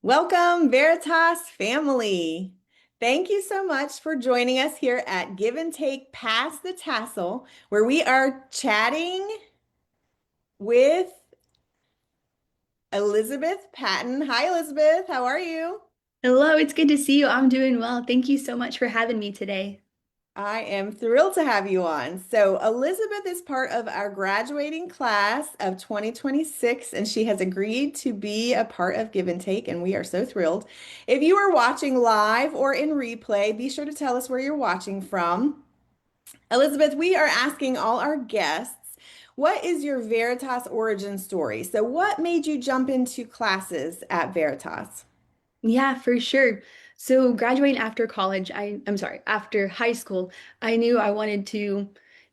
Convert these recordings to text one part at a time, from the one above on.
Welcome, Veritas family. Thank you so much for joining us here at Give and Take Pass the Tassel, where we are chatting with Elizabeth Patton. Hi, Elizabeth. How are you? Hello, it's good to see you. I'm doing well. Thank you so much for having me today. I am thrilled to have you on. So, Elizabeth is part of our graduating class of 2026, and she has agreed to be a part of Give and Take, and we are so thrilled. If you are watching live or in replay, be sure to tell us where you're watching from. Elizabeth, we are asking all our guests, what is your Veritas origin story? So, what made you jump into classes at Veritas? Yeah, for sure. So graduating after college, I'm sorry, after high school, I knew I wanted to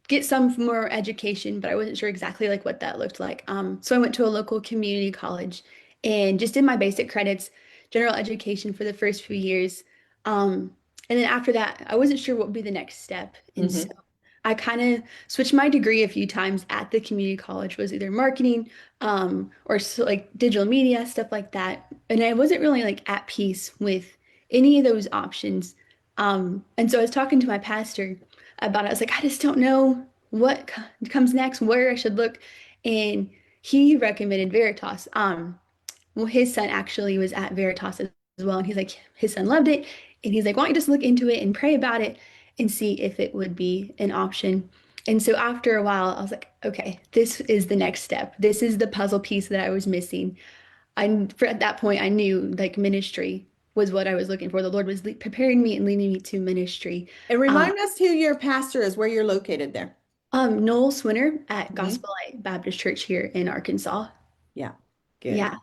get some more education, but I wasn't sure exactly like what that looked like. So I went to a local community college and just did my basic credits, general education for the first few years. And then after that, I wasn't sure what would be the next step. And so Hmm. I kind of switched my degree a few times at the community college, was either marketing, or so, like digital media, stuff like that. And I wasn't really like at peace with any of those options. And so I was talking to my pastor about it. I was like, I just don't know what comes next, where I should look. And he recommended Veritas. Well, his son actually was at Veritas as well. And he's like, his son loved it. And he's like, why don't you just look into it and pray about it and see if it would be an option. And so after a while, I was like, okay, this is the next step. This is the puzzle piece that I was missing. At that point, I knew like ministry was what I was looking for. The Lord was preparing me and leading me to ministry. And Um, remind us who your pastor is, where you're located there. Noel Swinner at Hmm. Gospel Light Baptist Church here in Arkansas. Yeah, good. Yeah.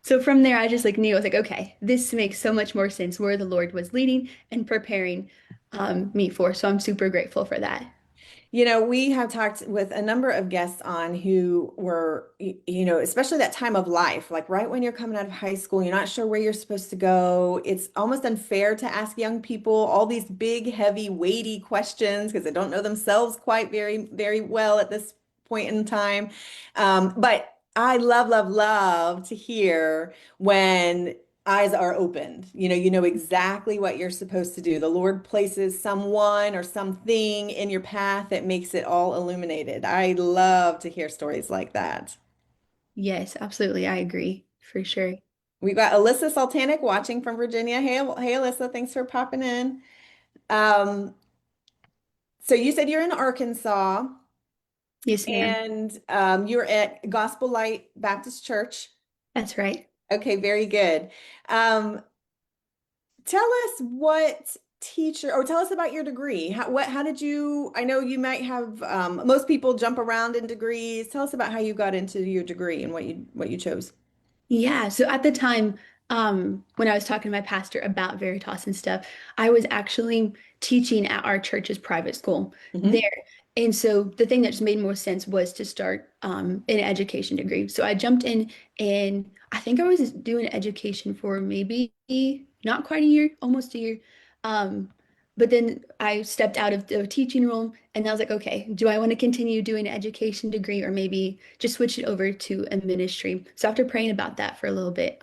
So from there, I just like knew I was like, okay, this makes so much more sense where the Lord was leading and preparing me for. So I'm super grateful for that. We have talked with a number of guests on who were, especially that time of life, like right when you're coming out of high school, you're not sure where you're supposed to go. It's almost unfair to ask young people all these big, heavy, weighty questions because they don't know themselves quite very, very well at this point in time. But I love, love, love to hear when eyes are opened. You know exactly what you're supposed to do. The Lord places someone or something in your path that makes it all illuminated. I love to hear stories like that. Yes, absolutely. I agree for sure. We've got Alyssa Sultanic watching from Virginia. Hey, Alyssa, thanks for popping in. Um, so you said you're in Arkansas Yes, ma'am. and you're at Gospel Light Baptist Church. That's right. Okay, very good. Um, Tell us what teacher, or tell us about your degree. How did you, I know you might have, most people jump around in degrees. Tell us about how you got into your degree and what you chose. Yeah. So at the time, when I was talking to my pastor about Veritas and stuff, I was actually teaching at our church's private school Hmm. there. And so the thing that just made more sense was to start an education degree. So I jumped in and I think I was doing education for maybe not quite a year, almost a year. Um, but then I stepped out of the teaching role and I was like, okay, do I want to continue doing an education degree or maybe just switch it over to a ministry? So after praying about that for a little bit,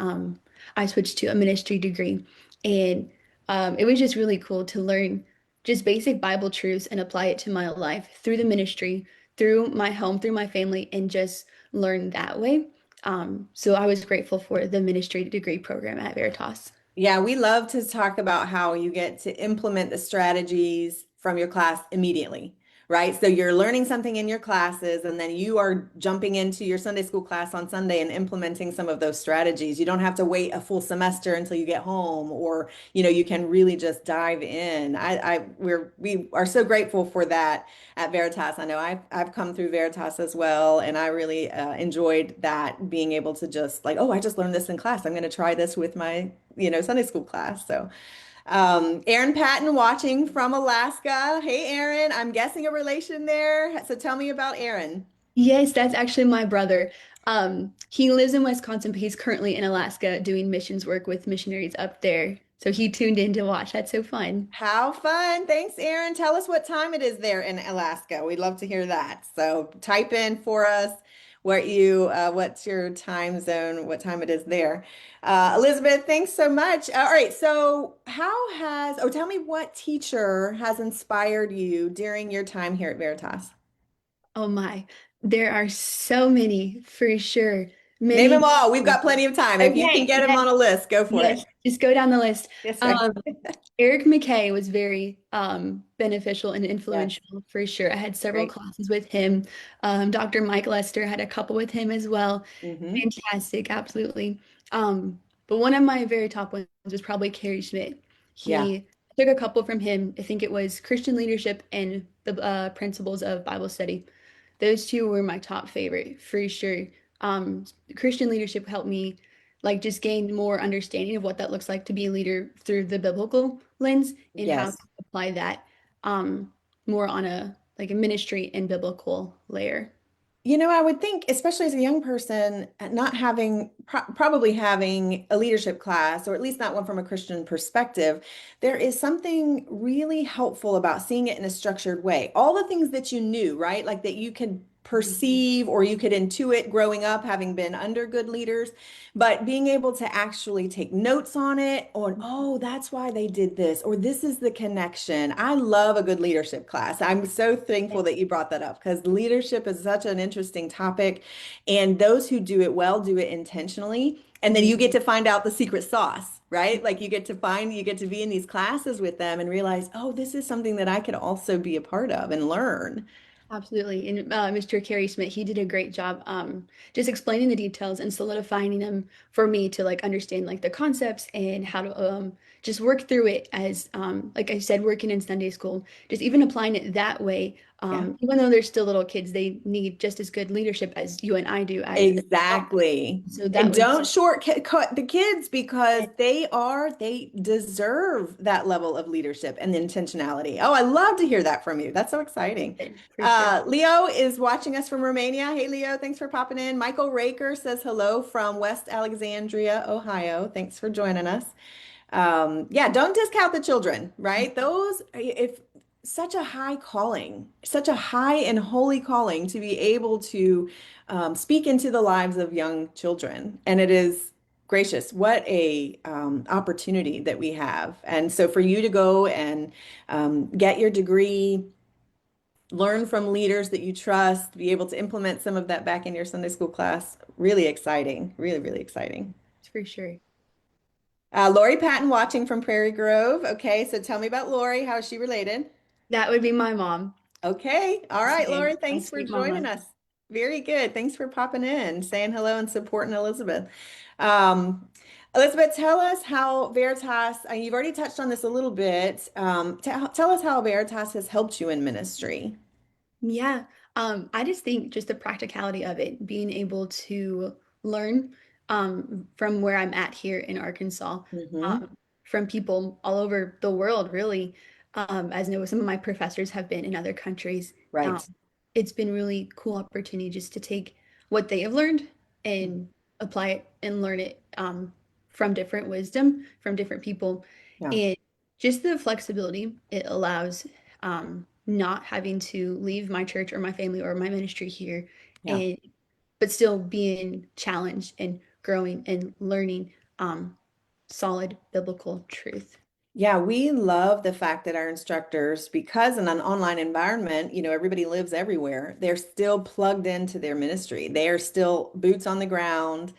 I switched to a ministry degree. And it was just really cool to learn just basic Bible truths and apply it to my life through the ministry, through my home, through my family, and just learn that way. So I was grateful for the ministry degree program at Veritas. Yeah, we love to talk about how you get to implement the strategies from your class immediately, right? So you're learning something in your classes, and then you are jumping into your Sunday school class on Sunday and implementing some of those strategies. You don't have to wait a full semester until you get home, or you can really just dive in. We are so grateful for that at Veritas. I know I've come through Veritas as well, and I really enjoyed that being able to just like, oh, I just learned this in class. I'm going to try this with my Sunday school class. So, Aaron Patton watching from Alaska. Hey, Aaron, I'm guessing a relation there. So tell me about Aaron. Yes, that's actually my brother. He lives in Wisconsin, but he's currently in Alaska doing missions work with missionaries up there. So he tuned in to watch. That's so fun. How fun. Thanks, Aaron. Tell us what time it is there in Alaska. We'd love to hear that. So type in for us what's your time zone, what time it is there. Elizabeth, thanks so much. All right, so tell me what teacher has inspired you during your time here at Veritas? Oh my, there are so many for sure. Name them Many. all. We've got plenty of time. If you can Okay, get them yes, on a list, go for it. yes. Just go down the list. Yes, ma'am. Um, Eric McKay was very beneficial and Yes. influential for sure. I had several Great. classes with him. Dr. Mike Lester had a couple with him as well. Hmm. Fantastic, absolutely. But one of my very top ones was probably Carrie Schmidt. Yeah. He took a couple from him. I think it was Christian leadership and the principles of Bible study. Those two were my top favorite for sure. Christian leadership helped me like just gain more understanding of what that looks like to be a leader through the biblical lens and how to Yes. apply that more on a like a ministry and biblical layer. I would think, especially as a young person, not having, probably having a leadership class, or at least not one from a Christian perspective, there is something really helpful about seeing it in a structured way. All the things that you knew, right? Like that you could perceive or you could intuit growing up, having been under good leaders, but being able to actually take notes on it, on, oh, that's why they did this, or this is the connection. I love a good leadership class. I'm so thankful that you brought that up because leadership is such an interesting topic. And those who do it well do it intentionally. And then you get to find out the secret sauce, right? Like you get to be in these classes with them and realize, oh, this is something that I could also be a part of and learn. Absolutely. And Mr. Carey Smith, he did a great job just explaining the details and solidifying them for me to like understand like the concepts and how to just work through it as like I said, working in Sunday school, just even applying it that way. Yeah. Even though they're still little kids, they need just as good leadership as you and I do as adults. Exactly. So that And was don't shortcut the kids because they deserve that level of leadership and intentionality. Oh, I love to hear that from you. That's so exciting. for sure. Leo is watching us from Romania. Hey, Leo, thanks for popping in. Michael Raker says hello from West Alexandria, Ohio. Thanks for joining us. Yeah, don't discount the children, right? Those, if such a high calling, such a high and holy calling to be able to speak into the lives of young children. And it is gracious. What a opportunity that we have. And so for you to go and get your degree, learn from leaders that you trust, be able to implement some of that back in your Sunday school class, really exciting, really, really exciting. For sure. Lori Patton watching from Prairie Grove. Okay, so tell me about Lori. How is she related? That would be my mom. Okay, all right, Same. Lori, My thanks for sweet joining mama. us. Very good. Thanks for popping in, saying hello and supporting Elizabeth. Um, Elizabeth, tell us how Veritas, you've already touched on this a little bit. Tell us how Veritas has helped you in ministry. Yeah, I just think just the practicality of it, being able to learn from where I'm at here in Arkansas, Hmm. from people all over the world, really. As I know, some of my professors have been in other countries. Um, Right. it's been really cool opportunity just to take what they have learned and apply it and learn it from different wisdom from different people, Yeah. and just the flexibility it allows. Not having to leave my church or my family or my ministry here Yeah. and but still being challenged and growing and learning solid biblical truth. Yeah, we love the fact that our instructors, because in an online environment, everybody lives everywhere, they're still plugged into their ministry. They are still boots on the ground,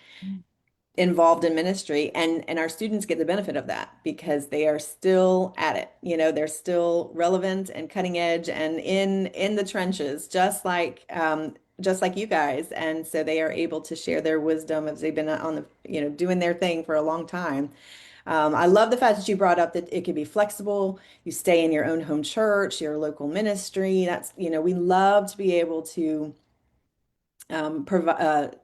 involved in ministry, and our students get the benefit of that because they are still at it. They're still relevant and cutting edge and in the trenches, just like you guys. And so they are able to share their wisdom as they've been on the, doing their thing for a long time. I love the fact that you brought up that it could be flexible. You stay in your own home church, your local ministry. We love to be able to provide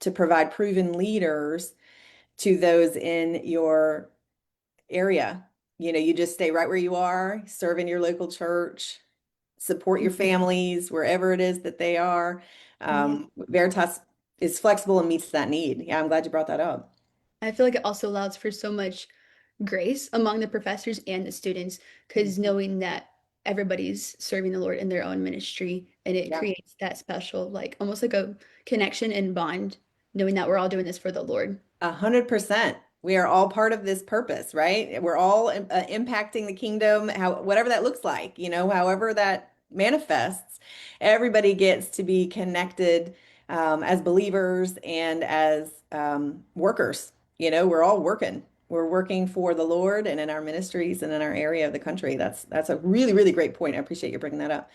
to provide proven leaders to those in your area. You just stay right where you are, serve in your local church, support your Mhm. families wherever it is that they are. Yeah. Veritas is flexible and meets that need. Yeah, I'm glad you brought that up. I feel like it also allows for so much grace among the professors and the students because knowing that everybody's serving the Lord in their own ministry, and it Yeah. creates that special, like almost like a connection and bond, knowing that we're all doing this for the Lord. 100%. We are all part of this purpose, right? We're all impacting the kingdom, how whatever that looks like, however that manifests. Everybody gets to be connected as believers and as workers. We're all working. We're working for the Lord and in our ministries and in our area of the country. That's a really, really great point. I appreciate you bringing that up.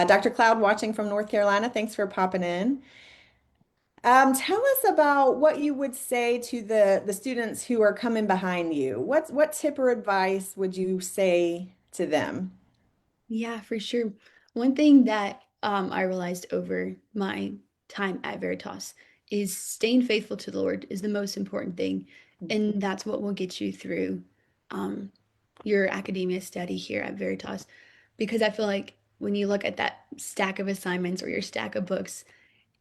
Dr. Cloud, watching from North Carolina, thanks for popping in. Tell us about what you would say to the students who are coming behind you. What tip or advice would you say to them? Yeah, for sure. One thing that I realized over my time at Veritas is staying faithful to the Lord is the most important thing. And that's what will get you through um, your academia study here at Veritas. Because I feel like when you look at that stack of assignments or your stack of books,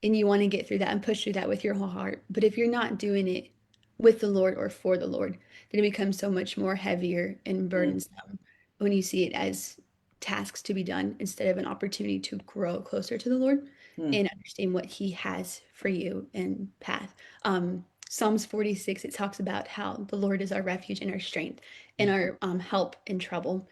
and you want to get through that and push through that with your whole heart. But if you're not doing it with the Lord or for the Lord, then it becomes so much more heavier and Mm, burdensome when you see it as tasks to be done instead of an opportunity to grow closer to the Lord mm, and understand what He has for you and path. Psalms 46, it talks about how the Lord is our refuge and our strength and mm. our help in trouble.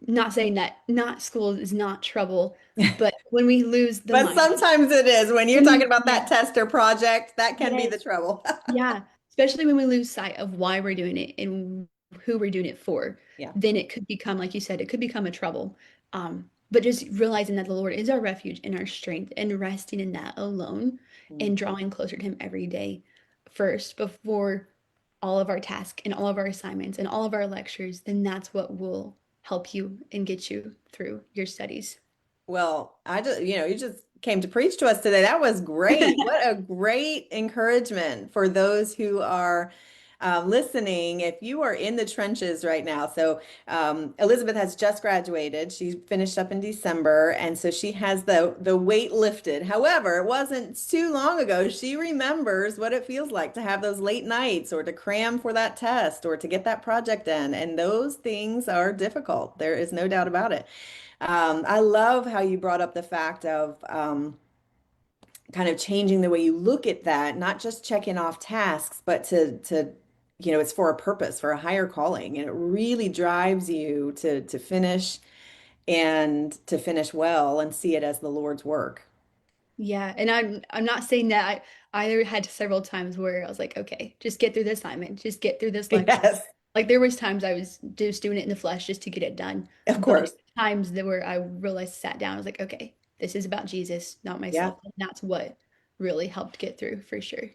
Not saying that not school is not trouble, but when we lose the But mind, sometimes it is when you're talking about yeah, that test or project, that can be yes, the trouble. yeah, especially when we lose sight of why we're doing it and who we're doing it for, Yeah. then it could become, like you said, it could become a trouble. But just realizing that the Lord is our refuge and our strength and resting in that alone Mm. and drawing closer to Him every day first before all of our tasks and all of our assignments and all of our lectures, then that's what will help you and get you through your studies. Well, you just came to preach to us today. That was great. What a great encouragement for those who are listening. If you are in the trenches right now, so Elizabeth has just graduated. She finished up in December, and so she has the weight lifted. However, it wasn't too long ago. She remembers what it feels like to have those late nights, or to cram for that test, or to get that project done, and those things are difficult. There is no doubt about it. I love how you brought up the fact of kind of changing the way you look at that, not just checking off tasks, but it's for a purpose, for a higher calling, and it really drives you to finish and to finish well and see it as the Lord's work. Yeah, and I'm not saying that I had several times where I was like, okay, just get through the assignment, just get through this lecture. Yes, Like there was times I was just doing it in the flesh just to get it done. of But course. times that where I realized sat down, I was like, okay, this is about Jesus, not Yeah. myself. And that's what really helped get through for sure.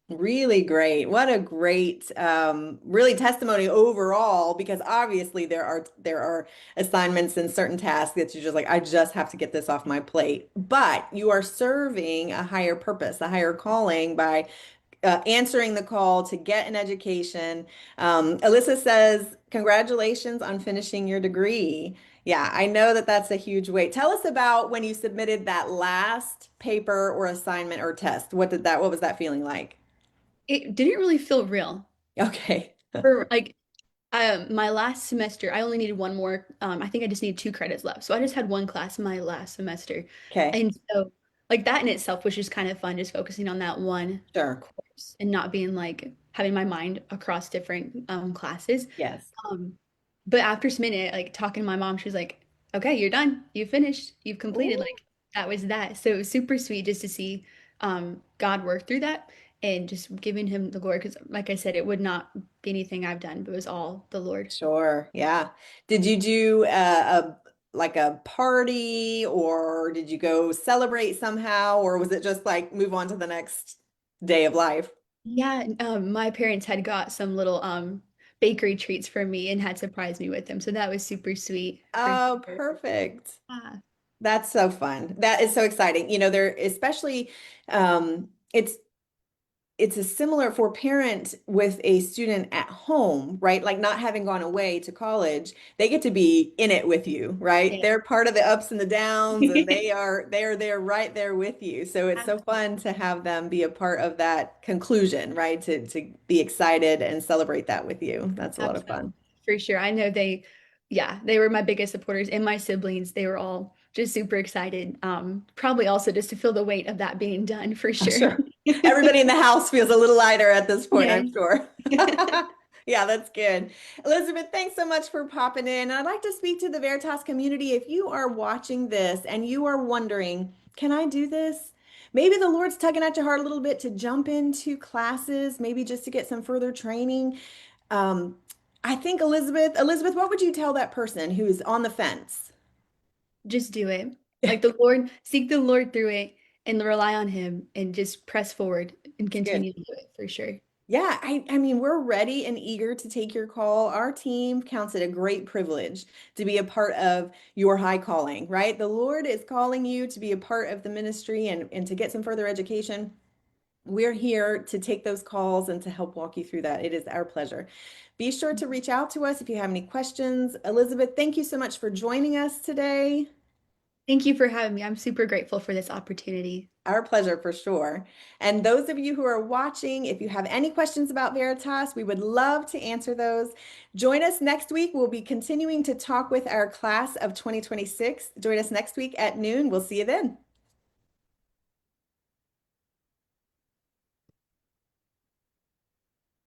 Really great. What a great really testimony overall, because obviously there are assignments and certain tasks that you're just like, I just have to get this off my plate. But you are serving a higher purpose, a higher calling by answering the call to get an education. Alyssa says, congratulations on finishing your degree. Yeah, I know that that's a huge weight. Tell us about when you submitted that last paper or assignment or test. What was that feeling like? It didn't really feel real. Okay. For like my last semester, I only needed one more. I think I just needed 2 credits left. So I just had one class my last semester. Okay. And so like that in itself was just kind of fun, just focusing on that one Sure. course and not being like having my mind across different classes. Yes. Um, but after submitting it, like talking to my mom, she was like, okay, you're done. You finished. You've completed. Ooh, Like that was that. So it was super sweet just to see God work through that and just giving him the glory. Because like I said, it would not be anything I've done, but it was all the Lord. sure. Yeah. Did you do like a party, or did you go celebrate somehow, or was it just like move on to the next day of life? Yeah, my parents had got some little bakery treats for me and had surprised me with them. So that was super sweet for Oh, sure. perfect. Ah, That's so fun. That is so exciting. There especially it's a similar for parent with a student at home, right? Like not having gone away to college, they get to be in it with you, right? yeah. They're part of the ups and the downs, and they are there right there with you. So it's so fun to have them be a part of that conclusion, right? To be excited and celebrate that with you. That's a lot of Absolutely, fun. for sure. I know they. Yeah, they were my biggest supporters and my siblings. They were all just super excited. Probably also just to feel the weight of that being done for I'm sure. sure. Everybody in the house feels a little lighter at this point, I'm Yes. sure. Yeah, that's good. Elizabeth, thanks so much for popping in. I'd like to speak to the Veritas community. If you are watching this and you are wondering, can I do this? Maybe the Lord's tugging at your heart a little bit to jump into classes, maybe just to get some further training. Um, I think Elizabeth, what would you tell that person who's on the fence? Just do it. Like the Lord, seek the Lord through it and rely on Him and just press forward and It's good. continue to do it for sure. Yeah, I mean, we're ready and eager to take your call. Our team counts it a great privilege to be a part of your high calling, right? The Lord is calling you to be a part of the ministry and to get some further education. We're here to take those calls and to help walk you through that. It is our pleasure. Be sure to reach out to us if you have any questions. Elizabeth, thank you so much for joining us today. Thank you for having me. I'm super grateful for this opportunity. Our pleasure for sure. And those of you who are watching, if you have any questions about Veritas, we would love to answer those. Join us next week. We'll be continuing to talk with our class of 2026. Join us next week at noon. We'll see you then.